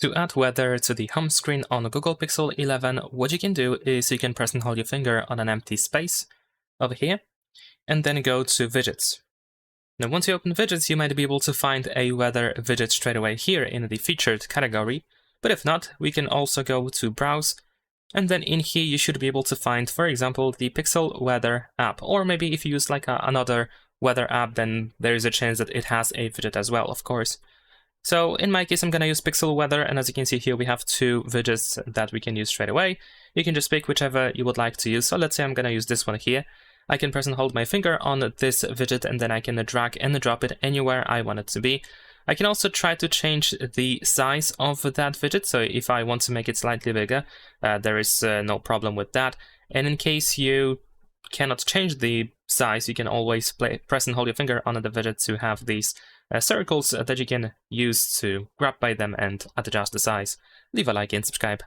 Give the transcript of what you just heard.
To add weather to the home screen on Google Pixel 11, what you can do is you can press and hold your finger on an empty space over here, and then go to widgets. Now, once you open widgets, you might be able to find a weather widget straight away here in the featured category, but if not, we can also go to browse, and then in here you should be able to find, for example, the Pixel Weather app, or maybe if you use like another weather app, then there is a chance that it has a widget as well, of course. So in my case, I'm going to use Pixel Weather, and as you can see here, we have two widgets that we can use straight away. You can just pick whichever you would like to use. So let's say I'm going to use this one here. I can press and hold my finger on this widget, and then I can drag and drop it anywhere I want it to be. I can also try to change the size of that widget, so if I want to make it slightly bigger, there is no problem with that. And in case you cannot change the size, you can always press and hold your finger on the widget to have these circles that you can use to grab by them and adjust the size. Leave a like and subscribe.